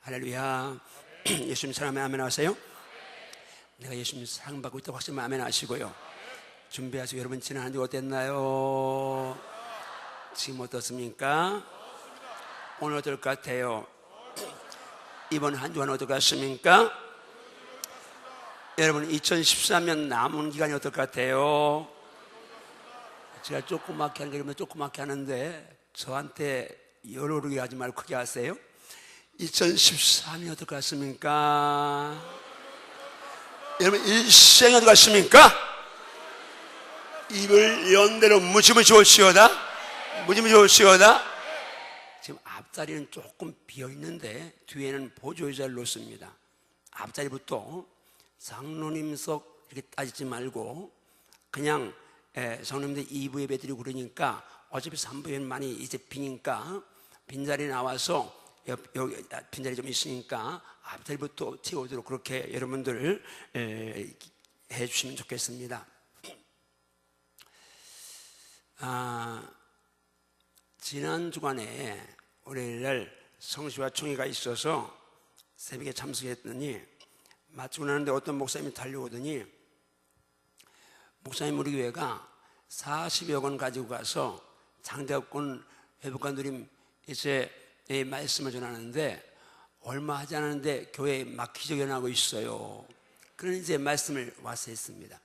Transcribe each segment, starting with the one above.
할렐루야. 예수님 사랑하면 아멘 하세요. 내가 예수님 사랑받고 있다고 확신하면 아멘 하시고요. 준비하시고 여러분 지난 한 주 어땠나요? 지금 어떻습니까? 오늘 어떨 것 같아요? 이번 한 주간 어떨 것 같습니까? 여러분 2013년 남은 기간이 어떨 것 같아요? 제가 조그맣게 하는 거 이러면 조그맣게 하는데 저한테 열오르게 하지 말고 크게 하세요. 2014년이 어떨 것 같습니까? 여러분 일생이 어떨 것 같습니까? 입을 연대로 무지무지 올시오다. 무지무지 올시오다. 지금 앞자리는 조금 비어있는데 뒤에는 보조의자를 놓습니다. 앞자리부터 장로님석 이렇게 따지지 말고 그냥 장로님들 2부 예배 드리고 그러니까 어차피 3부에는 많이 이제 비니까 빈자리 나와서 여기 빈자리 좀 있으니까 앞자리부터 채우도록 그렇게 여러분들 해주시면 좋겠습니다. 지난 주간에 월요일날 성시와 총회가 있어서 새벽에 참석했더니 마치고 나는데 어떤 목사님이 달려오더니 목사님 우리 교회가 40여 건 가지고 가서 장대학군 회복과 누림 이제 말씀을 전하는데 얼마 하지 않았는데 교회에 막 기적이 나고 있어요. 그런 이제 말씀을 와서 했습니다.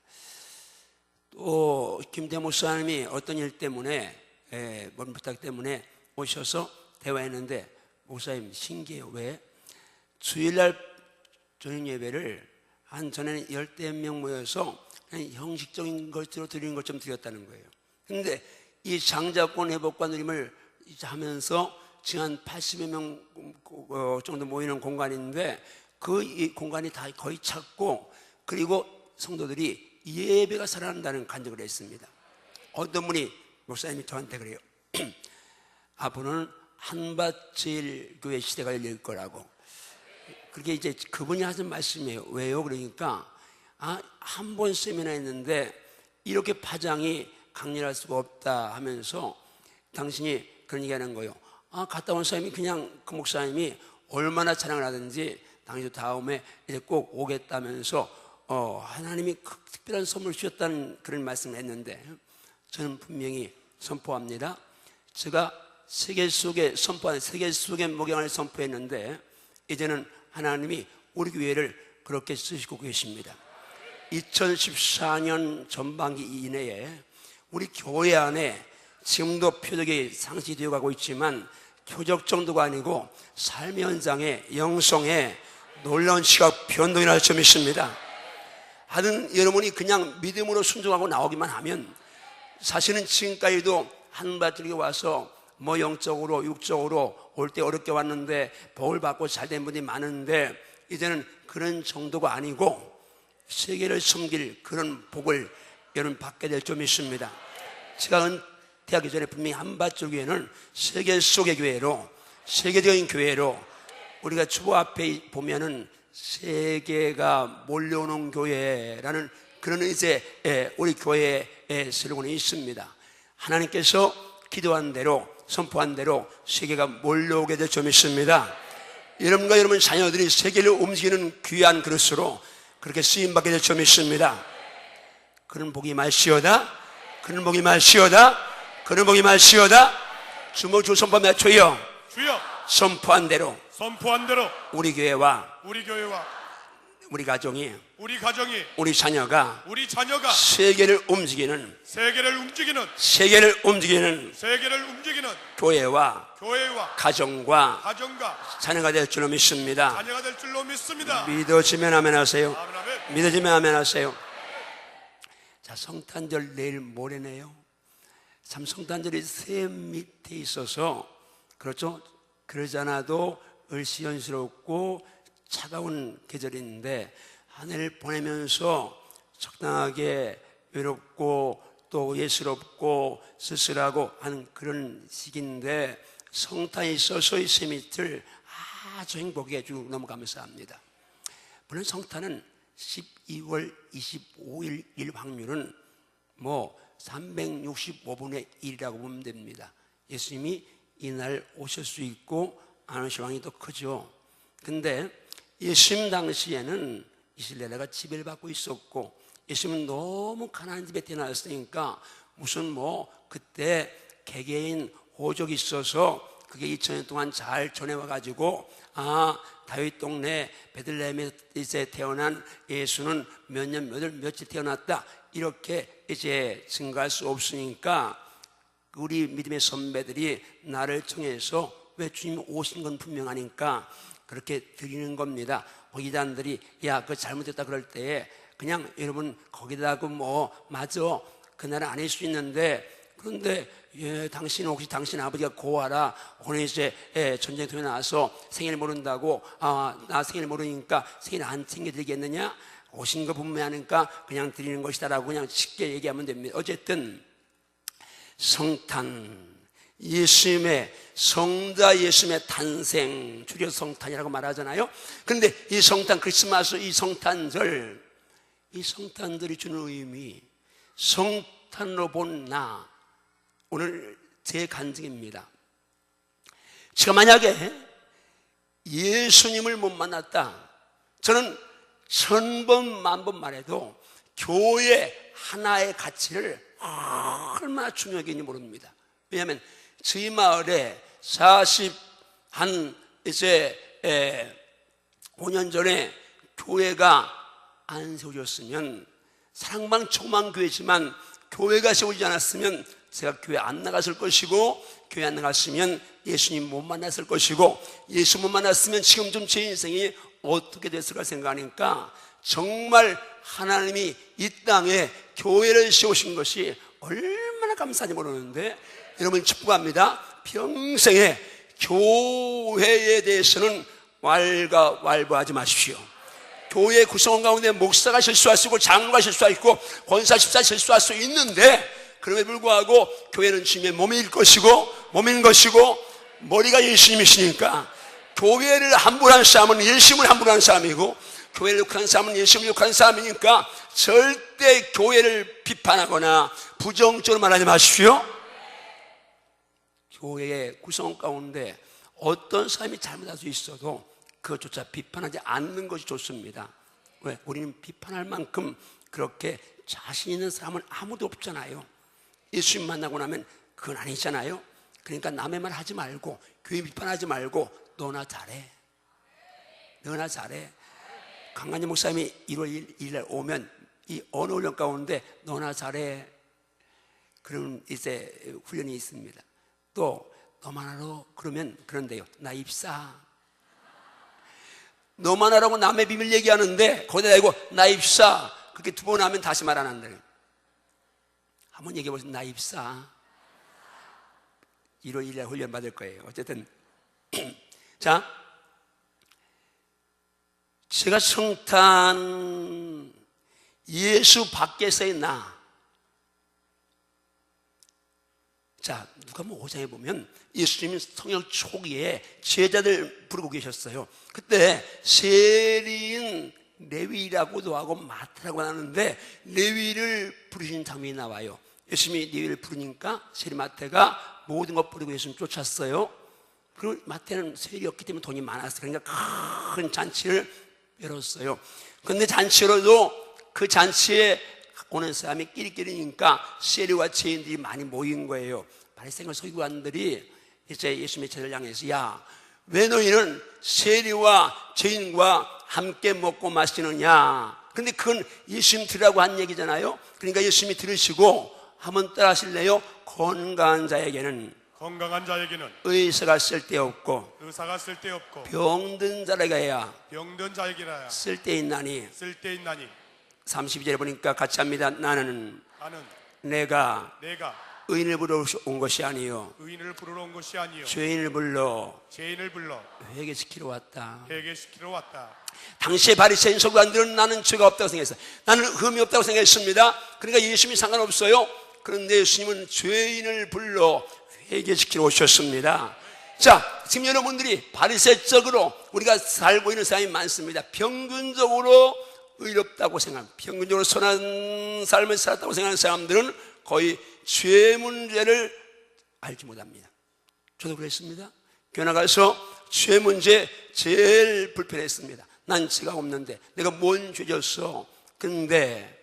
또 김대 목사님이 어떤 일 때문에 뭔 부탁 때문에 오셔서 대화했는데 목사님 신기해요. 왜? 주일날 저녁 예배를 한 전에는 10명 모여서 그냥 형식적인 것으로 드리는 것 좀 드렸다는 거예요. 근데 이 장자권 회복과 누림을 하면서 지금 한 80여 명 정도 모이는 공간인데 이 공간이 다 거의 찼고 그리고 성도들이 예배가 살아난다는 간증을 했습니다. 어떤 분이 목사님이 저한테 그래요. 앞으로는 한밭제일교회 시대가 열릴 거라고. 그렇게 이제 그분이 하신 말씀이에요. 왜요? 그러니까 한 번 세미나 했는데 이렇게 파장이 강렬할 수가 없다 하면서 당신이 그런 얘기하는 거예요. 갔다 온 사람이 그냥 그 목사님이 얼마나 찬양을 하든지 당신 다음에 이제 꼭 오겠다면서 하나님이 특별한 선물을 주셨다는 그런 말씀을 했는데 저는 분명히 선포합니다. 제가 세계 속에 선포한 세계 속의 목양을 선포했는데 이제는 하나님이 우리 교회를 그렇게 쓰시고 계십니다. 2014년 전반기 이내에 우리 교회 안에 지금도 표적이 상시되어 가고 있지만 표적 정도가 아니고 삶의 현장에 영성에 놀라운 시각 변동이 날 점 있습니다. 하여튼 여러분이 그냥 믿음으로 순종하고 나오기만 하면 사실은 지금까지도 한밭들이 와서 뭐 영적으로 육적으로 올 때 어렵게 왔는데 복을 받고 잘된 분이 많은데 이제는 그런 정도가 아니고 세계를 섬길 그런 복을 여러분 받게 될 점 있습니다. 제가 은퇴하기 전에 분명히 한밭쪽 교회는 세계 속의 교회로 세계적인 교회로 우리가 주보 앞에 보면은 세계가 몰려오는 교회라는 그런 이제 우리 교회의 슬로건이 있습니다. 하나님께서 기도한 대로 선포한 대로 세계가 몰려오게 될 점이 있습니다. 여러분과 여러분 자녀들이 세계를 움직이는 귀한 그릇으로 그렇게 쓰임받게 될 점이 있습니다. 그런 복이 말시오다. 그런 복이 말시오다. 그런 복이 말시오다. 주먹 주 선포합니다. 주여 선포한 대로 우리 교회와 우리 가정이 우리 자녀가 세계를 움직이는 교회와 가정과 자녀가 될 줄로 믿습니다. 믿어지면 아멘 하세요. 믿어지면 아멘 하세요. 자, 성탄절 내일 모레네요. 참 성탄절이 새 밑에 있어서 그렇죠. 그러지 않아도 을시연스럽고 차가운 계절인데 한 해를 보내면서 적당하게 외롭고 또 예스럽고 쓸쓸하고 하는 그런 시기인데 성탄이 있어서 이 세미틀 아주 행복하게 쭉 넘어가면서 합니다. 물론 성탄은 12월 25일 일 확률은 뭐 365분의 1이라고 보면 됩니다. 예수님이 이날 오실 수 있고 안 오실 확률이 더 크죠. 근데 예수님 당시에는 이스라엘가 지배를 받고 있었고, 예수님은 너무 가난한 집에 태어났으니까 무슨 그때 개개인 호적이 있어서 그게 2000년 동안 잘 전해와가지고, 다윗 동네 베들레헴에 이제 태어난 예수는 몇 년 며칠 태어났다, 이렇게 이제 증가할 수 없으니까 우리 믿음의 선배들이 나를 통해서, 왜 주님 오신 건 분명하니까 그렇게 드리는 겁니다. 이단들이 야, 그거 잘못됐다 그럴 때에 그냥 여러분 거기다 맞아, 그날은 아닐 수 있는데, 그런데 당신 혹시 당신 아버지가 고아라, 오늘 이제 전쟁 통에 나와서 생일 모른다고, 나 생일 모르니까 생일 안 챙겨드리겠느냐, 오신 거 분명하니까 그냥 드리는 것이다라고 그냥 쉽게 얘기하면 됩니다. 어쨌든 성탄, 예수님의 성자 예수님의 탄생, 줄여 성탄이라고 말하잖아요. 그런데 이 성탄, 크리스마스, 이 성탄절, 이 성탄절이 주는 의미, 성탄으로 본 나, 오늘 제 간증입니다. 제가 만약에 예수님을 못 만났다, 저는 1000번 만번 말해도 교회 하나의 가치를 얼마나 중요하게 했는지 모릅니다. 왜냐하면 저희 마을에 5년 전에 교회가 안 세워졌으면, 사랑방 조그만 교회지만 교회가 세워지지 않았으면 제가 교회 안 나갔을 것이고, 교회 안 나갔으면 예수님 못 만났을 것이고, 예수 못 만났으면 지금쯤 제 인생이 어떻게 됐을까 생각하니까 정말 하나님이 이 땅에 교회를 세우신 것이 얼마나 감사한지 모르는데, 여러분 축복합니다. 평생에 교회에 대해서는 왈가왈부하지 마십시오. 교회 구성원 가운데 목사가 실수할 수 있고, 장로가 실수할 수 있고, 권사 집사 실수할 수 있는데, 그럼에도 불구하고 교회는 주님의 몸일 것이고, 머리가 예수님이시니까, 교회를 함부로 하는 사람은 예수님을 함부로 하는 사람이고, 교회를 욕하는 사람은 예수님을 욕하는 사람이니까 절대 교회를 비판하거나 부정적으로 말하지 마십시오. 교회의 구성 가운데 어떤 사람이 잘못할 수 있어도 그것조차 비판하지 않는 것이 좋습니다. 왜? 우리는 비판할 만큼 그렇게 자신 있는 사람은 아무도 없잖아요. 예수님 만나고 나면 그건 아니잖아요. 그러니까 남의 말 하지 말고, 교회 비판하지 말고, 너나 잘해. 강간지 목사님이 1월 1일 날 오면 이 언어 훈련 가운데 너나 잘해, 그런 이제 훈련이 있습니다. 또 너만 알아 그러면 그런데요, 나 입사. 너만 하라고 남의 비밀 얘기하는데 거기다 대고 나 입사, 그렇게 2번 하면 다시 말 안 한다. 한번 얘기해 보세요. 나 입사. 1월 1일 날 훈련 받을 거예요. 어쨌든 자, 제가 성탄, 예수 밖에서의 나. 자, 누가 5장에 보면 예수님이 성령 초기에 제자들 부르고 계셨어요. 그때 세리인 레위라고도 하고 마태라고 하는데, 레위를 부르신 장면이 나와요. 예수님이 레위를 부르니까 세리 마태가 모든 것 부르고 예수님 쫓았어요. 그리고 마태는 세리였기 때문에 돈이 많았어요. 그러니까 큰 잔치를 열었어요. 그런데 잔치로도 그 잔치에 오는 사람이 끼리끼리니까 세리와 죄인들이 많이 모인 거예요. 바리새인과 서기관들이 이제 예수님의 제자를 향해서, 야, 왜 너희는 세리와 죄인과 함께 먹고 마시느냐? 근데 그건 예수님 들으라고 한 얘기잖아요. 그러니까 예수님이 들으시고 한번 따라 하실래요? 건강한 자에게는 의사가 쓸데없고 병든 자에게야 쓸데있나니. 32절에 보니까 같이 합니다. 나는 내가 의인을 부르러 온 것이 아니요 죄인을 불러 회개시키러 왔다. 당시에 바리새인 서기관들은 나는 죄가 없다고 생각했어요. 나는 흠이 없다고 생각했습니다. 그러니까 예수님이 상관없어요. 그런데 예수님은 죄인을 불러 회개시키러 오셨습니다. 자, 지금 여러분들이 바리새적으로 우리가 살고 있는 사람이 많습니다. 평균적으로 의롭다고 생각합니다. 평균적으로 선한 삶을 살았다고 생각하는 사람들은 거의 죄 문제를 알지 못합니다. 저도 그랬습니다. 교회 나가서 죄 문제 제일 불편했습니다. 난 죄가 없는데 내가 뭔 죄졌어? 근데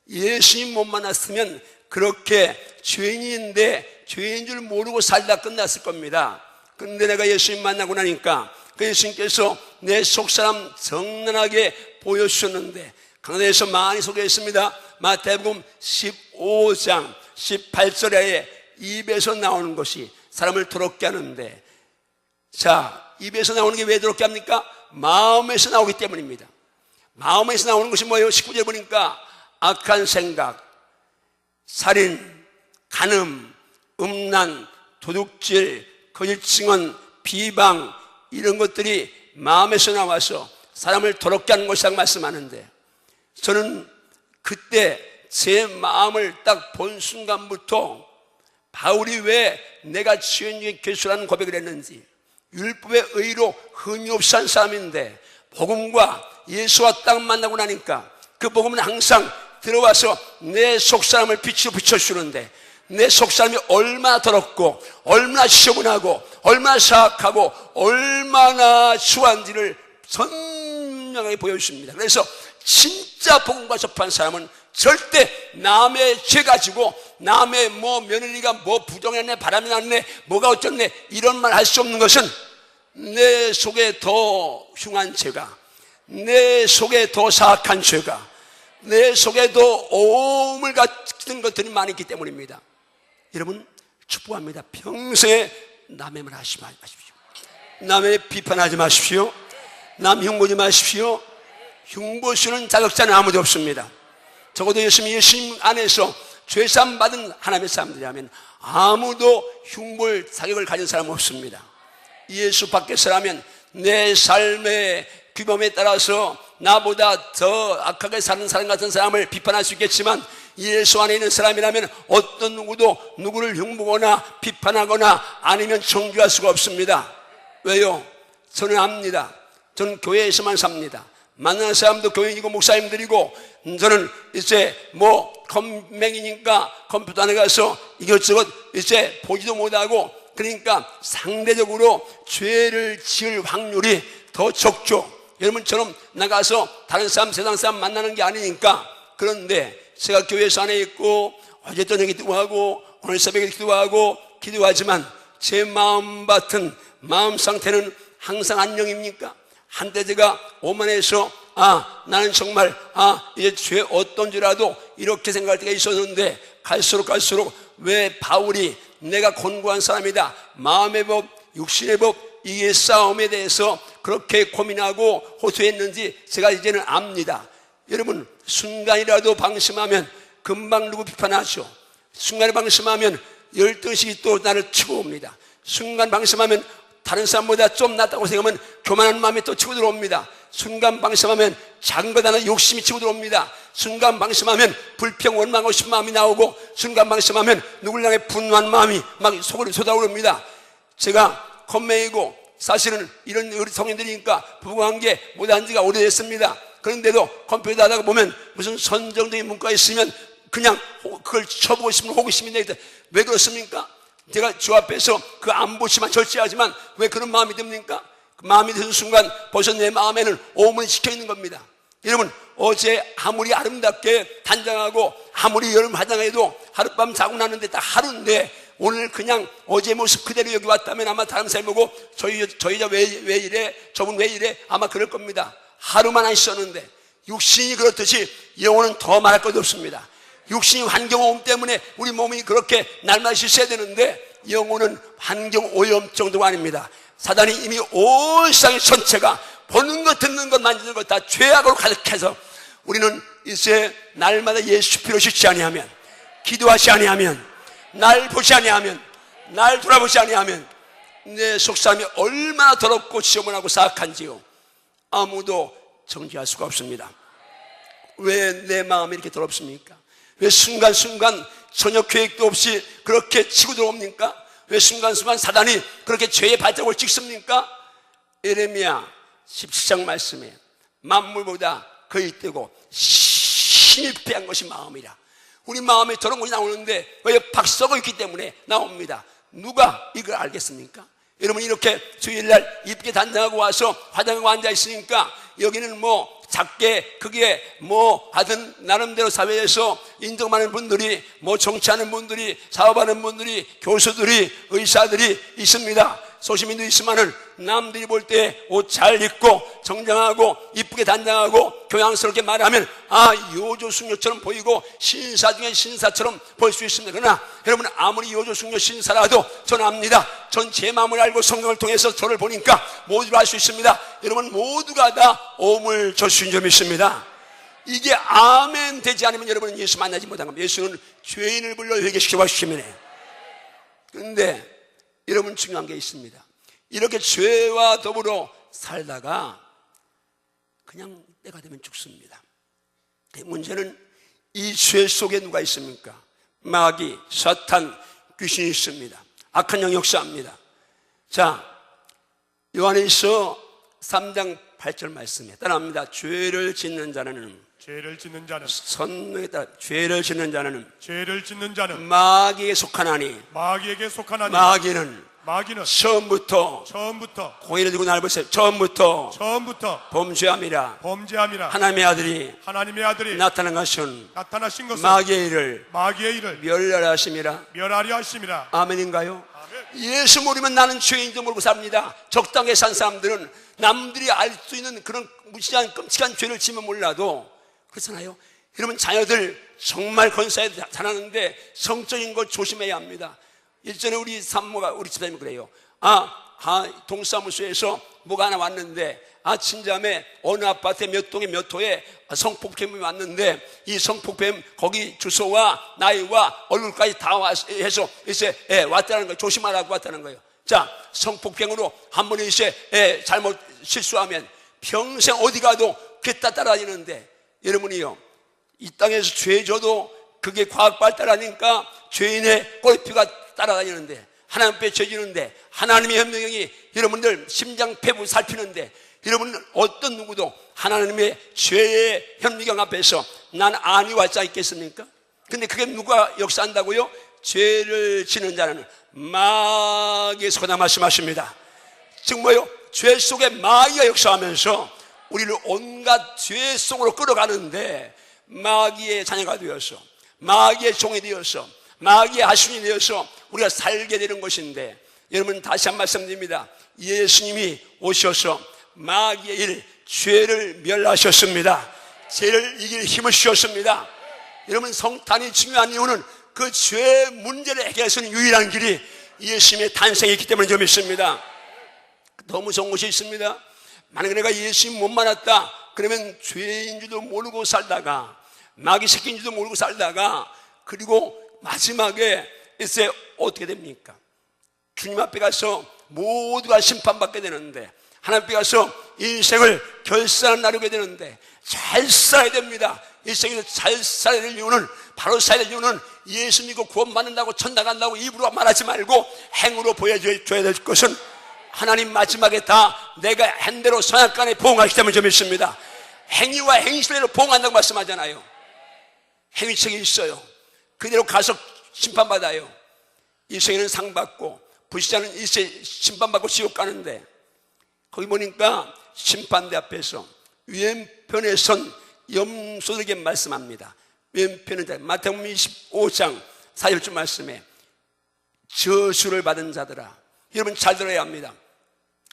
예수님 못 만났으면 그렇게 죄인인데 죄인 줄 모르고 살다 끝났을 겁니다. 근데 내가 예수님 만나고 나니까 그 예수님께서 내 속사람 정난하게 보여주셨는데, 강단에서 많이 소개했습니다. 마태복음 15장 18절에 입에서 나오는 것이 사람을 더럽게 하는데, 자, 입에서 나오는 게 왜 더럽게 합니까? 마음에서 나오기 때문입니다. 마음에서 나오는 것이 뭐예요? 19절 보니까 악한 생각, 살인, 간음, 음란, 도둑질, 거짓 증언, 비방, 이런 것들이 마음에서 나와서 사람을 더럽게 하는 것이라고 말씀하는데, 저는 그때 제 마음을 딱 본 순간부터 바울이 왜 내가 죄인 중에 괴수라는 고백을 했는지, 율법의 의로 흠이 없이 한 사람인데 복음과 예수와 딱 만나고 나니까 그 복음은 항상 들어와서 내 속사람을 빛으로 비춰주는데, 내 속사람이 얼마나 더럽고 얼마나 시험하고 얼마나 사악하고 얼마나 추한지를 선명하게 보여주십니다. 그래서 진짜 복음과 접한 사람은 절대 남의 죄 가지고 남의 뭐 며느리가 뭐 부정했네, 바람이 났네, 뭐가 어쩌네, 이런 말 할 수 없는 것은 내 속에 더 흉한 죄가, 내 속에 더 사악한 죄가, 내 속에 더 오물 같은 것들이 많이 있기 때문입니다. 여러분, 축복합니다. 평소에 남의 말 하지 마십시오. 남의 비판하지 마십시오. 남 흉보지 마십시오. 흉보시는 자격자는 아무도 없습니다. 적어도 예수님 안에서 죄사함 받은 하나님의 사람들이라면 아무도 흉볼 자격을 가진 사람은 없습니다. 예수 밖에서라면 내 삶의 규범에 따라서 나보다 더 악하게 사는 사람 같은 사람을 비판할 수 있겠지만, 예수 안에 있는 사람이라면 어떤 누구도 누구를 흉보거나 비판하거나 아니면 정죄할 수가 없습니다. 왜요? 저는 압니다. 저는 교회에서만 삽니다. 만나는 사람도 교인이고 목사님들이고, 저는 이제 뭐 컴맹이니까 컴퓨터 안에 가서 이것저것 이제 보지도 못하고, 그러니까 상대적으로 죄를 지을 확률이 더 적죠. 여러분처럼 나가서 다른 사람, 세상 사람 만나는 게 아니니까. 그런데 제가 교회에서 안에 있고 어제 저녁에 기도하고 오늘 새벽에 기도하고 기도하지만 제 마음밭은, 마음 상태는 항상 안녕입니까? 한때 제가 오만해서 나는 정말 이제 죄 어떤 죄라도 이렇게 생각할 때가 있었는데, 갈수록 왜 바울이 내가 곤고한 사람이다, 마음의 법, 육신의 법, 이게 싸움에 대해서 그렇게 고민하고 호소했는지 제가 이제는 압니다. 여러분, 순간이라도 방심하면 금방 누구 비판하죠. 순간에 방심하면 열등식이 또 나를 치고 옵니다. 순간 방심하면 다른 사람보다 좀 낫다고 생각하면 교만한 마음이 또 치고 들어옵니다. 순간 방심하면 작은 것하나 욕심이 치고 들어옵니다. 순간 방심하면 불평 원망하고 싶은 마음이 나오고, 순간 방심하면 누굴 향해 분노한 마음이 막 속으로 쏟아오릅니다. 제가 컴맹이고 사실은 이런 우리 성인들이니까 부부관계 못한 지가 오래됐습니다. 그런데도 컴퓨터 하다가 보면 무슨 선정적인 문구가 있으면 그냥 그걸 쳐보고 싶은 호기심이 내게 돼. 왜 그렇습니까? 제가 주 앞에서 그 안 보지만 절제하지만 왜 그런 마음이 듭니까? 그 마음이 드는 순간 벌써 내 마음에는 오물이 지켜 있는 겁니다. 여러분, 어제 아무리 아름답게 단장하고 아무리 여름 화장해도 하룻밤 자고 나는데 딱 하루인데, 오늘 그냥 어제 모습 그대로 여기 왔다면 아마 다른 사람이 보고 저희 여자 왜 이래, 저분 왜 이래, 아마 그럴 겁니다. 하루만 안 있었는데, 육신이 그렇듯이 영혼은 더 말할 것도 없습니다. 육신이 환경오염 때문에 우리 몸이 그렇게 날마다 있어야 되는데, 영혼은 환경오염 정도가 아닙니다. 사단이 이미 온 세상의 전체가 보는 것, 듣는 것, 만지는 것 다 죄악으로 가득해서, 우리는 이제 날마다 예수 피로 씻지 아니하면, 기도하지 아니하면, 날 보지 아니하면, 날 돌아보지 아니하면 내 속사람이 얼마나 더럽고 지저분하고 사악한지요, 아무도 정죄할 수가 없습니다. 왜 내 마음이 이렇게 더럽습니까? 왜 순간순간 전혀 계획도 없이 그렇게 치고 들어옵니까? 왜 순간순간 사단이 그렇게 죄의 발자국을 찍습니까? 예레미야 17장 말씀에 만물보다 거의 뜨고 신일패한 것이 마음이라. 우리 마음에 저런 것이 나오는데 왜 박 썩어 있기 때문에 나옵니다. 누가 이걸 알겠습니까? 여러분 이렇게 주일날 이쁘게 단장하고 와서 화장하고 앉아 있으니까 여기는 뭐 작게 크게 뭐 하든 나름대로 사회에서 인정받는 분들이 뭐 정치하는 분들이 사업하는 분들이 교수들이 의사들이 있습니다. 소시민도 있지만은 남들이 볼 때 옷 잘 입고 정장하고 이쁘게 단장하고 교양스럽게 말하면 요조숙녀처럼 보이고 신사 중에 신사처럼 볼 수 있습니다. 그러나 여러분 아무리 요조숙녀 신사라도 저는 압니다. 전 제 마음을 알고 성경을 통해서 저를 보니까 모두를 알 수 있습니다. 여러분 모두가 다 오물조수인 줄 믿습니다. 이게 아멘 되지 않으면 여러분은 예수 만나지 못한 겁니다. 예수는 죄인을 불러 회개시키고 하시면 해요. 그런데 여러분 중요한 게 있습니다. 이렇게 죄와 더불어 살다가 그냥 때가 되면 죽습니다. 문제는 이 죄 속에 누가 있습니까? 마귀, 사탄, 귀신이 있습니다. 악한 영 역사합니다. 자, 요한일서 3장 8절 말씀에 따라합니다. 죄를 짓는 자는 선명에 따라 죄를 짓는 자는 마귀에게 속하나니 마귀는 처음부터 공의를 들고 날 보세요. 처음부터 범죄함이라 하나님의 아들이 나타난 것은 마귀의 일을 멸하려 하심이라. 아멘인가요? 예수 모르면 나는 죄인 줄 모르고 삽니다. 적당히 산 사람들은 남들이 알 수 있는 그런 무시한 끔찍한 죄를 지면 몰라도 그렇잖아요. 여러분 자녀들 정말 건사에 잘하는데 성적인 걸 조심해야 합니다. 예전에 우리 산모가 우리 집사님이 그래요. 동사무소에서 뭐가 하나 왔는데 친자매 어느 아파트 몇 동에 몇 호에 성폭행범이 왔는데 이 성폭행 거기 주소와 나이와 얼굴까지 다 해서 이제 왔다는 거예요. 조심하라고 왔다는 거예요. 자, 성폭행으로 한 번에 이제 잘못 실수하면 평생 어디 가도 그게 따라다니는데 여러분이요, 이 땅에서 죄 져도 그게 과학 발달하니까 죄인의 꼬리표가 따라다니는데 하나님 앞에 죄 지는데 하나님의 현명이 여러분들 심장 폐부 살피는데 여러분 어떤 누구도 하나님의 죄의 현미경 앞에서 난 안이 왔지 않겠습니까? 근데 그게 누가 역사한다고요? 죄를 지는 자는 마귀의 속하다 말씀하십니다. 즉 뭐요? 죄 속에 마귀가 역사하면서 우리를 온갖 죄 속으로 끌어가는데 마귀의 자녀가 되어서 마귀의 종이 되어서 마귀의 하순이 되어서 우리가 살게 되는 것인데 여러분 다시 한 말씀드립니다. 예수님이 오셔서 마귀의 일, 죄를 멸하셨습니다. 죄를 이길 힘을 주셨습니다. 여러분 성탄이 중요한 이유는 그 죄 문제를 해결할 수 있는 유일한 길이 예수님의 탄생이 있기 때문에 좀 있습니다. 더 무서운 것이 있습니다. 만약에 내가 예수님 못 만났다 그러면 죄인 줄도 모르고 살다가 마귀 새끼인 줄도 모르고 살다가 그리고 마지막에 이제 어떻게 됩니까? 주님 앞에 가서 모두가 심판받게 되는데 하나님 앞에 가서 인생을 결산을 나누게 되는데 잘 살아야 됩니다. 인생에서 잘 살아야 될 이유는 바로 살아야 될 이유는 예수 믿고 구원받는다고 천당 간다고 입으로 말하지 말고 행으로 보여줘야 될 것은 하나님 마지막에 다 내가 한 대로 선악간에 보응하기 때문에 좀 있습니다. 행위와 행실대로 보응한다고 말씀하잖아요. 행위책이 있어요. 그대로 가서 심판받아요. 일생에는 상 받고 불신자는 일생 심판받고 지옥 가는데 거기 보니까 심판대 앞에서 왼편에 선 염소들에게 말씀합니다. 왼편은 마태복음 25장 4절쯤 말씀에 저주를 받은 자들아, 여러분 잘 들어야 합니다.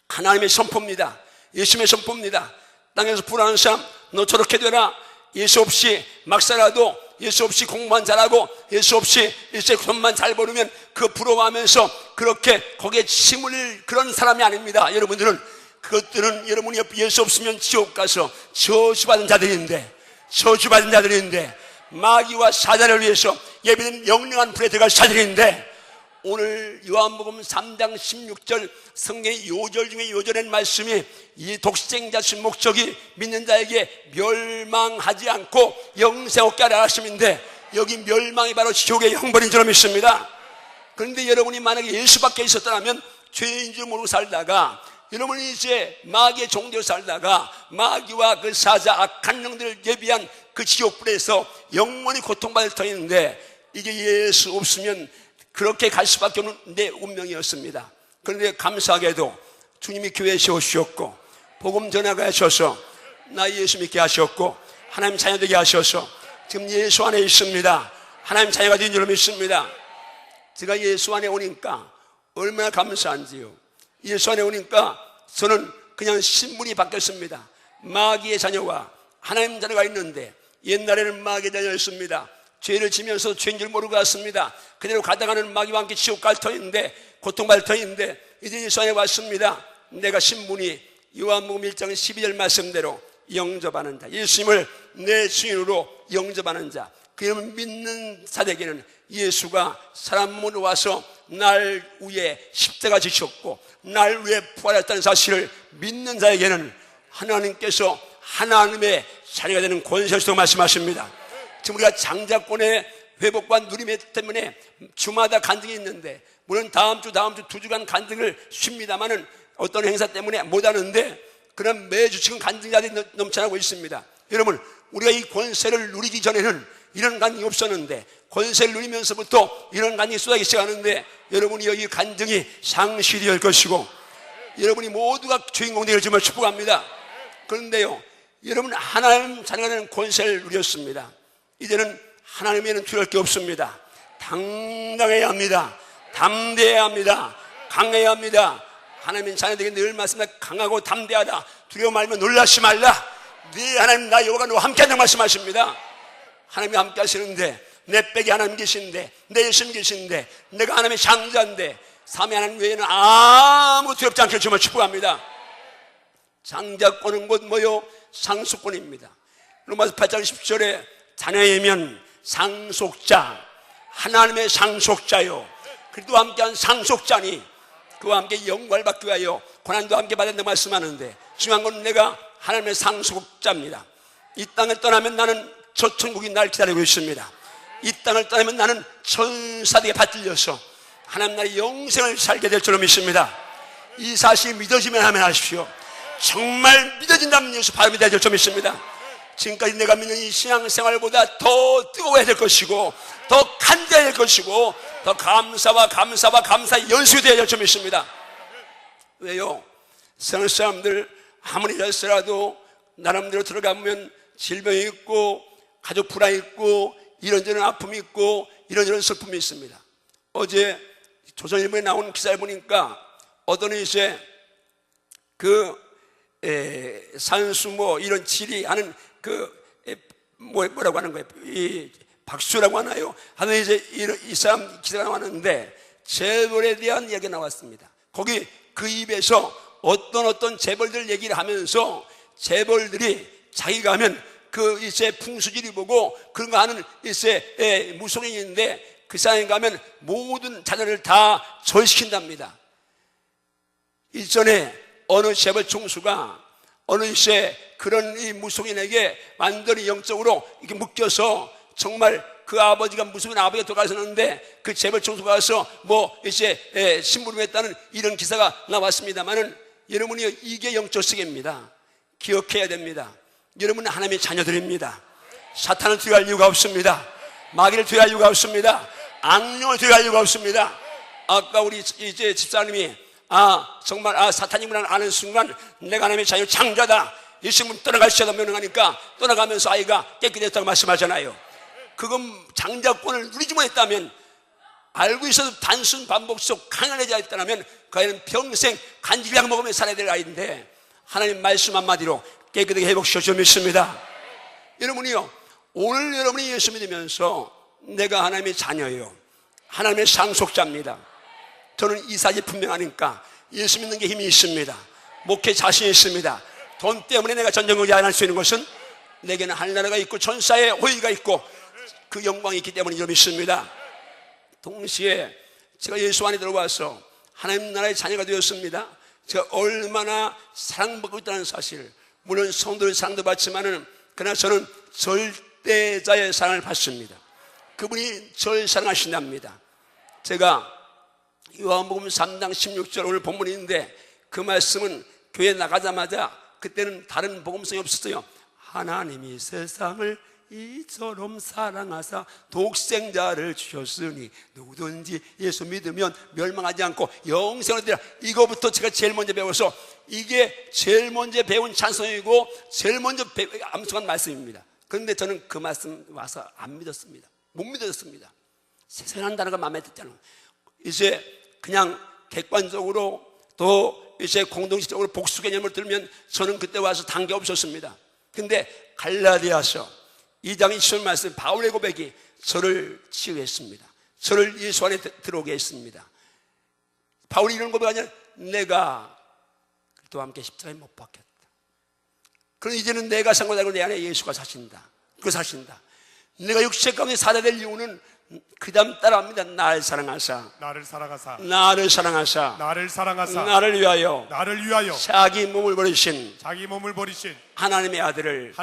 하나님의 선포입니다. 예수님의 선포입니다. 땅에서 불안한 사람 너 저렇게 되라. 예수 없이 막 살아도 예수 없이 공부만 잘하고 예수 없이 일세 돈만 잘 벌으면 그 부러워하면서 그렇게 거기에 침을 그런 사람이 아닙니다. 여러분들은 그것들은 여러분이 예수 없으면 지옥 가서 저주받은 자들인데 마귀와 사단을 위해서 예비된 영영한 불에 들어갈 자들인데 오늘 요한복음 3장 16절 성경의 요절 중에 요절의 말씀이 이 독생자 신 목적이 믿는 자에게 멸망하지 않고 영생 얻게 하라 하심인데 여기 멸망이 바로 지옥의 형벌인 줄 믿습니다. 그런데 여러분이 만약에 예수밖에 있었다면 죄인 줄 모르고 살다가 여러분이 이제 마귀의 종되어 살다가 마귀와 그 사자 악한 영들을 예비한 그 지옥불에서 영원히 고통받을 터인데 이게 예수 없으면 그렇게 갈 수밖에 없는 내 운명이었습니다. 그런데 감사하게도 주님이 교회에 세우셨고 복음 전하게 하셔서 나 예수 믿게 하셨고 하나님 자녀 되게 하셔서 지금 예수 안에 있습니다. 하나님 자녀가 된 줄 믿습니다. 제가 예수 안에 오니까 얼마나 감사한지요. 예수 안에 오니까 저는 그냥 신분이 바뀌었습니다. 마귀의 자녀와 하나님 자녀가 있는데 옛날에는 마귀의 자녀였습니다. 죄를 지면서 죄인 줄 모르고 갔습니다. 그대로 가다가는 마귀와 함께 지옥 갈 터인데, 고통받을 터인데, 이제 예수 안에 왔습니다. 내가 신분이 요한복음 1장 12절 말씀대로 영접하는 자, 예수님을 내 주인으로 영접하는 자, 그 이름을 믿는 자에게는 예수가 사람 몸으로 와서 날 위에 십자가 지셨고 날 위에 부활했다는 사실을 믿는 자에게는 하나님께서 하나님의 자녀가 되는 권세를 주시다고 말씀하십니다. 지금 우리가 장자권의 회복과 누림 때문에 주마다 간증이 있는데, 물론 다음 주 2주간 간증을 쉽니다마는 어떤 행사 때문에 못 하는데, 그런 매주 지금 간증자들이 넘쳐나고 있습니다. 여러분, 우리가 이 권세를 누리기 전에는 이런 간증이 없었는데, 권세를 누리면서부터 이런 간증이 쏟아지기 시작하는데, 여러분이 여기 간증이 상실이 될 것이고 여러분이 모두가 주인공 되기를 정말 축복합니다. 그런데요, 여러분 하나님 자녀가 되는 권세를 누렸습니다. 이제는 하나님에는 두려울 게 없습니다. 당당해야 합니다. 담대해야 합니다. 강해야 합니다. 하나님 자녀들에게 늘 말씀하시다. 강하고 담대하다. 두려워 말면 놀라지 말라. 네 하나님 나 여호와가 너와 함께한다고 말씀하십니다. 하나님이 함께 하시는데, 내 백에 하나님 계신데, 내 예수님 계신데, 내가 하나님의 장자인데, 삼위 하나님 외에는 아무 두렵지 않게 정말 축복합니다. 장자권은 곧 뭐요? 상속권입니다. 로마서 8장 10절에 자녀이면 상속자, 하나님의 상속자요, 그리스도와 함께한 상속자니 그와 함께 영광을 받기 위하여 고난도 함께 받았다고 말씀하는데, 중요한 건 내가 하나님의 상속자입니다. 이 땅을 떠나면 나는 저 천국이 날 기다리고 있습니다. 이 땅을 떠나면 나는 천사되게 받들려서 하나님 나라의 영생을 살게 될 줄로 믿습니다. 이 사실이 믿어지면 하면 하십시오. 정말 믿어진다면 예수 바로 믿어야 될 줄 믿습니다. 지금까지 내가 믿는 이 신앙생활보다 더 뜨거워야 될 것이고, 더 간절해야 될 것이고, 더 감사와 연수가 되어야 될 줄 믿습니다. 왜요? 세상 사람들 아무리 잘했어도 나름대로 들어가면 질병이 있고 가족 불안이 있고 이런저런 아픔이 있고 이런저런 슬픔이 있습니다. 어제 조선일보에 나온 기사를 보니까 어떤 이제 산수 이런 지리하는 뭐라고 하는 거예요? 이 박수라고 하나요? 하는 이제 이 사람 기사가 나왔는데 재벌에 대한 이야기가 나왔습니다. 거기 그 입에서 어떤 재벌들 얘기를 하면서 재벌들이 자기가 하면 그 이제 풍수지리 보고 그런 거 하는 이제 무속인인데 그 사람이 가면 모든 자녀를 다 절시킨답니다. 일전에 어느 재벌 총수가 어느 이제 그런 이 무속인에게 완전히 영적으로 이렇게 묶여서 정말 그 아버지가 무속인 아버지가 돌아가셨는데 그 재벌 총수가 가서 이제 심부름했다는 이런 기사가 나왔습니다만은, 여러분이 이게 영적 세계입니다. 기억해야 됩니다. 여러분은 하나님의 자녀들입니다. 사탄을 두려워할 이유가 없습니다. 마귀를 두려워할 이유가 없습니다. 악령을 두려워할 이유가 없습니다. 아까 우리 이제 집사님이 정말 사탄이구나 아는 순간 내가 하나님의 자녀 장자다, 예수님 떠나가시다 명령하니까 떠나가면서 아이가 깨끗했다고 말씀하잖아요. 그건 장자권을 누리지 못했다면, 알고 있어도 단순 반복 속 강연하지 않았다면 그 아이는 평생 간질약 먹으며 살아야 될 아이인데, 하나님 말씀 한마디로 깨끗하게 회복시켜 믿습니다. 여러분이요, 오늘 여러분이 예수 믿으면서 내가 하나님의 자녀예요, 하나님의 상속자입니다. 저는 이 사실이 분명하니까 예수 믿는 게 힘이 있습니다. 목회 자신이 있습니다. 돈 때문에 내가 전쟁을 안 할 수 있는 것은 내게는 하늘나라가 있고 천사의 호의가 있고 그 영광이 있기 때문에 이런 믿습니다. 동시에 제가 예수 안에 들어와서 하나님 나라의 자녀가 되었습니다. 제가 얼마나 사랑받고 있다는 사실, 물론 성도의 사랑도 받지만은 그러나 저는 절대자의 사랑을 받습니다. 그분이 저를 사랑하신답니다. 제가 요한복음 3장 16절 오늘 본문인데 그 말씀은 교회 나가자마자 그때는 다른 복음성이 없었어요. 하나님이 세상을 이처럼 사랑하사 독생자를 주셨으니 누구든지 예수 믿으면 멸망하지 않고 영생을 얻으리라. 이거부터 제가 제일 먼저 배워서 이게 제일 먼저 배운 찬송이고 제일 먼저 암송한 말씀입니다. 그런데 저는 그 말씀 와서 안 믿었습니다. 못 믿었습니다. 세상이라는 단어가 마음에 들지 않아요. 이제 그냥 객관적으로 또 이제 공동체적으로 복수 개념을 들면 저는 그때 와서 단계 없었습니다. 근데 갈라디아서 2장 20절 말씀 바울의 고백이 저를 치유했습니다. 저를 예수 안에 들어오게 했습니다. 바울이 이런 고백하냐, 내가 그리스도와 함께 십자가에 못 박혔다. 그럼 이제는 내가 산 것이 아니고 내 안에 예수가 사신다. 그 사신다. 내가 육체 가운데 살아야 이유는 그 다음 따라합니다. 나를 사랑하사 나를 사랑하사 나를 사랑하사 나를 사랑하사 나를 위하여 자기 몸을 버리신 하나님의 아들을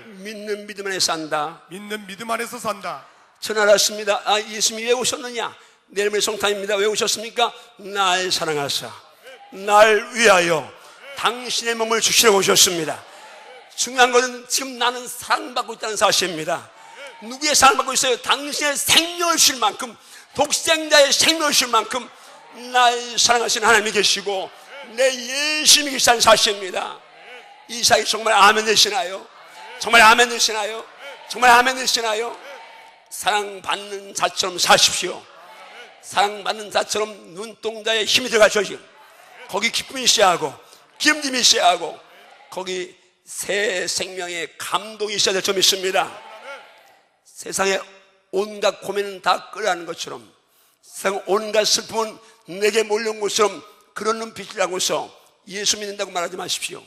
믿는 믿음 안에 산다. 믿는 믿음 안에서 산다. 저는 알았습니다. 예수님이 왜 오셨느냐? 내일모레 성탄입니다. 왜 오셨습니까? 날 사랑하사 날 위하여 당신의 몸을 주시러 오셨습니다. 중요한 것은 지금 나는 사랑받고 있다는 사실입니다. 누구의 사랑받고 있어요? 당신의 생명을 줄 만큼, 독생자의 생명을 줄 만큼 날 사랑하시는 하나님이 계시고 내 예수님이 계시다는 사실입니다. 이 사실 정말 아멘 되시나요? 정말 아멘 되시나요? 정말 아멘 되시나요? 사랑받는 자처럼 사십시오. 사랑받는 자처럼 눈동자에 힘이 들어가셔야지. 거기 기쁨이 있어야 기름짐이 있어야 하고 거기 새 생명의 감동이 있어야 될 점이 있습니다. 세상에 온갖 고민은 다 끌어가는 것처럼, 세상 온갖 슬픔은 내게 몰려온 것처럼 그런 눈빛이라고서 예수 믿는다고 말하지 마십시오.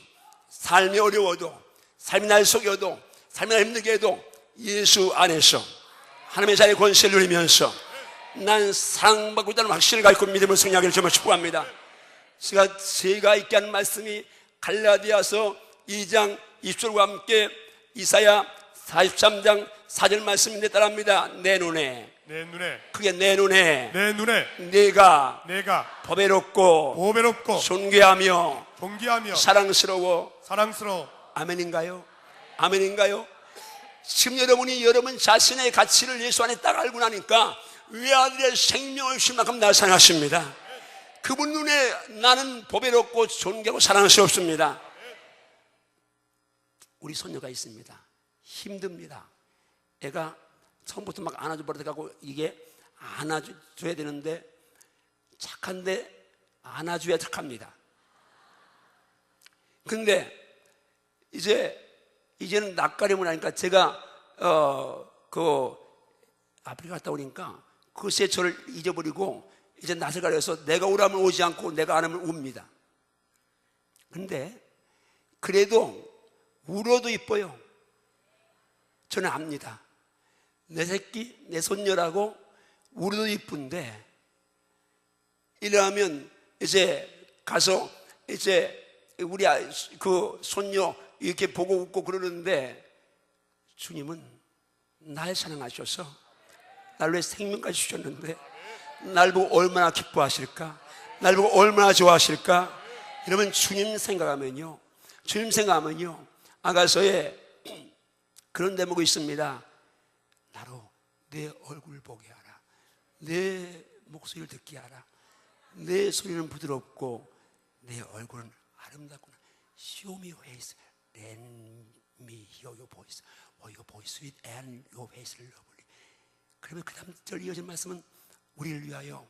삶이 어려워도, 삶이 날 속여도, 삶이 날 힘들게 해도 예수 안에서 하나님의 자의 권세를 누리면서 난 사랑받고 있다는 확신을 갖고 믿음을 승리하기를 정말 축복합니다. 제가 있게 하는 말씀이 갈라디아서 2장 20절과 함께 이사야 43장 4절 말씀인데 따라합니다. 내 눈에 그게 내 눈에 내가 보배롭고 존귀하며 사랑스러워. 아멘인가요? 아멘인가요? 지금 여러분 자신의 가치를 예수 안에 딱 알고 나니까 외아들의 생명을 줄 만큼 날 사랑하십니다. 그분 눈에 나는 보배롭고 존귀하고 사랑스럽습니다. 우리 손녀가 있습니다. 힘듭니다. 애가 처음부터 막 안아줘 버려가고 이게 안아줘야 되는데 착한데 안아줘야 착합니다. 근데 이제는 낯가림을 하니까 제가 아프리카 갔다 오니까 그새 저를 잊어버리고 이제 낯을 가려서 내가 오라면 오지 않고 내가 안 하면 웁니다. 근데 그래도 울어도 이뻐요. 저는 압니다. 내 새끼, 내 손녀라고 울어도 이쁜데 이러면 이제 가서 이제 우리 그 손녀 이렇게 보고 웃고 그러는데 주님은 날 사랑하셔서 날 왜 생명까지 주셨는데 날 보고 얼마나 기뻐하실까? 날 보고 얼마나 좋아하실까? 여러분 주님 생각하면요 아가서에 그런 대목이 있습니다. 나로 내 얼굴 보게 하라. 내 목소리를 듣게 하라. 내 소리는 부드럽고 내 얼굴은 아름답구나. Show me your face. Let me hear your voice. For your voice sweet and your face lovely. 그러면 그 다음 절 이어진 말씀은 우리를 위하여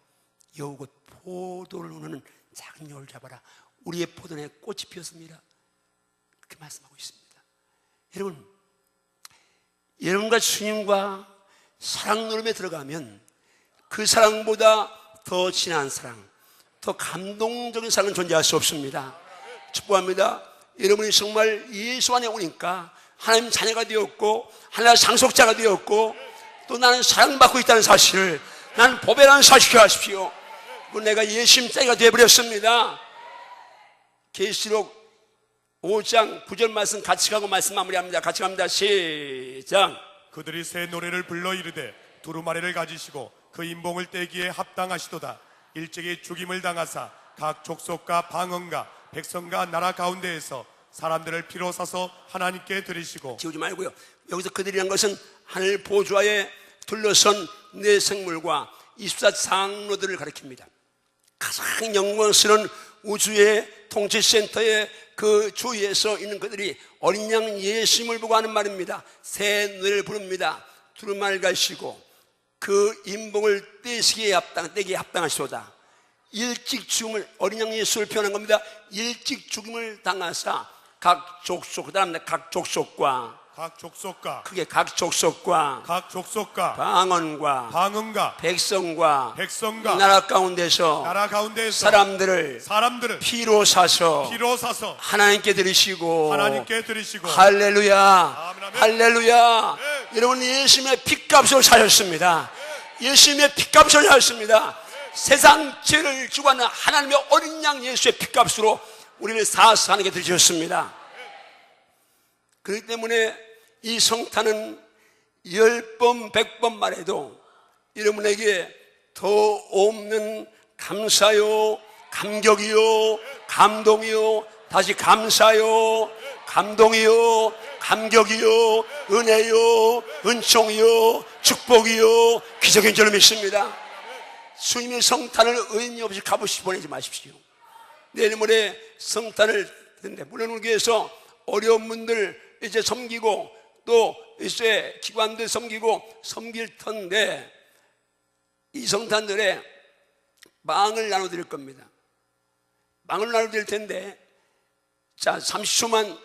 여우곧 포도를 우는 작은 여우를 잡아라. 우리의 포도에 꽃이 피었습니다. 그렇게 말씀하고 있습니다. 여러분과 주님과 사랑 노름에 들어가면 그 사랑보다 더 진한 사랑, 더 감동적인 사랑은 존재할 수 없습니다. 축복합니다. 여러분이 정말 예수 안에 오니까 하나님 자녀가 되었고 하나님의 상속자가 되었고 또 나는 사랑받고 있다는 사실을, 나는 보배라는 사실을 아십시오. 내가 예수님 자기가 되어버렸습니다. 계시록 5장 9절 말씀 같이 가고 말씀 마무리합니다. 같이 갑니다. 시작. 그들이 새 노래를 불러 이르되 두루마리를 가지시고 그 인봉을 떼기에 합당하시도다. 일찍이 죽임을 당하사 각 족속과 방언과 백성과 나라 가운데에서 사람들을 피로 사서 하나님께 드리시고 지우지 말고요. 여기서 그들이란 것은 하늘 보좌에 둘러선 네 생물과 24장로들을 가리킵니다. 가장 영광스러운 우주의 통치센터의 그 주위에서 있는 그들이 어린 양 예수님을 보고 하는 말입니다. 새 노래를 부릅니다. 두루마리를 가시고 그 인복을 떼기에 합당하시도다. 일찍 죽음을, 어린 양 예수를 표현한 겁니다. 일찍 죽음을 당하사 각 족속, 그 다음에 각 족속과 크게 각 족속과 방언과 백성과 나라 가운데서 사람들을 피로 사서 하나님께 드리시고 할렐루야. 할렐루야. 여러분, 예수님의 핏값으로 사셨습니다. 예수님의 핏값으로 사셨습니다. 세상 죄를 지고 하는 하나님의 어린 양 예수의 핏값으로 우리를 사서 하나님께 드리셨습니다. 그렇기 때문에 이 성탄은 10번 100번 말해도 여러분에게 더 없는 감사요, 감격이요, 감동이요, 다시 감사요, 감동이요, 감격이요, 은혜요, 은총이요, 축복이요, 기적인 줄 믿습니다. 주님의 성탄을 의미 없이 값없이 보내지 마십시오. 내일 모레 성탄을 듣는데, 물론 우리 교회에서 어려운 분들 이제 섬기고 또 이제 기관들 섬길 텐데, 이 성탄절에 망을 나눠드릴 겁니다. 망을 나눠드릴 텐데, 자, 30초만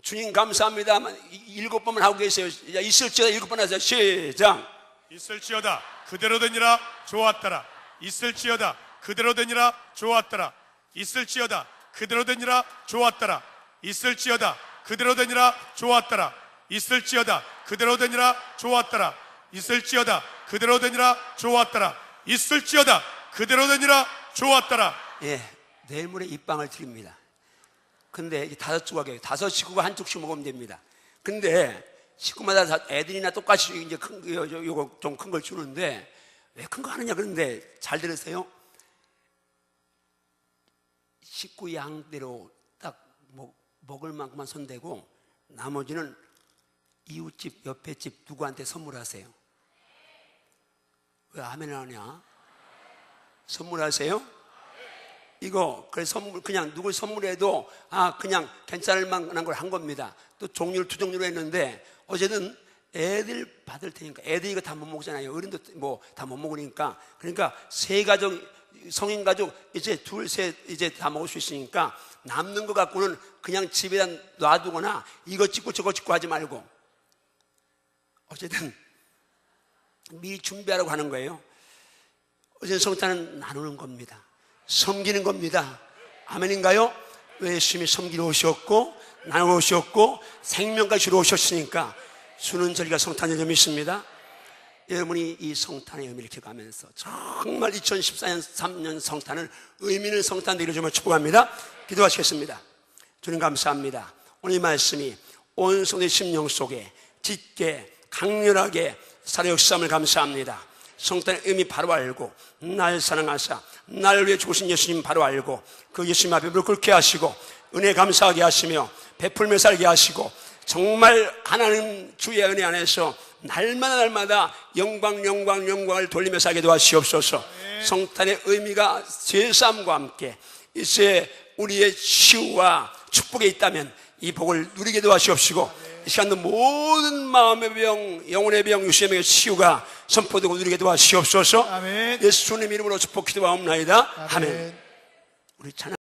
주님 감사합니다 7번만 하고 계세요. 있을지어다 7번 하세요. 시작. 있을지어다 그대로 되니라 좋았더라. 있을지어다 그대로 되니라 좋았더라. 있을지어다 그대로 되니라 좋았더라. 있을지어다 그대로 되니라 좋았더라. 있을지어다 그대로 되니라 좋았더라. 있을지어다 그대로 되니라 좋았더라. 있을지어다 그대로 되니라 좋았더라. 예, 내일 모레 이 빵을 드립니다. 근데 5조각이에요. 5식구가 한 쪽씩 먹으면 됩니다. 근데 식구마다 애들이나 똑같이 이제 요거 좀 큰 걸 주는데, 왜 큰 거 하느냐 그런데 잘 들으세요. 식구 양대로 딱 먹을 만큼만 손대고 나머지는 이웃집, 옆에 집 누구한테 선물하세요. 왜 아멘 안 하냐? 선물하세요? 이거 그래서 선물, 그냥 누굴 선물해도 그냥 괜찮을 만한 걸 한 겁니다. 또 종류를 2종류로 했는데, 어쨌든 애들 받을 테니까, 애들이 이거 다 못 먹잖아요. 어른도 뭐 다 못 먹으니까, 그러니까 3가족, 성인 가족 이제 2, 3 이제 다 먹을 수 있으니까 남는 거 갖고는 그냥 집에다 놔두거나 이거 찍고 저거 찍고 하지 말고, 어쨌든 미리 준비하라고 하는 거예요. 어쨌든 성탄은 나누는 겁니다. 섬기는 겁니다. 아멘인가요? 왜 예수님이 섬기러 오셨고 나누러 오셨고 생명까지 주러 오셨으니까 주는 저리가 성탄을 믿습니다. 여러분이 이 성탄의 의미를 기억하면서 정말 2014년 3년 성탄을 의미 있는 성탄 되기를 좀 축복합니다. 기도하시겠습니다. 주님 감사합니다. 오늘 이 말씀이 온 성도의 심령 속에 짙게 강렬하게 살아 역사함을 감사합니다. 성탄의 의미 바로 알고, 날 사랑하사 나를 위해 죽으신 예수님 바로 알고, 그 예수님 앞에 무릎 꿇게 하시고 은혜 감사하게 하시며 베풀며 살게 하시고, 정말 하나님 주의 은혜 안에서 날마다 영광을 돌리며 살게 도와주시옵소서. 성탄의 의미가 죄사함과 함께 이제 우리의 치유와 축복에 있다면 이 복을 누리게 도와주시옵시고, 이 시간도 모든 마음의 병, 영혼의 병, 육신의 병의 치유가 선포되고 누리게 도와주시옵소서. 아멘. 예수 주님 이름으로 축복 기도하옵나이다. 아멘. 우리 찬양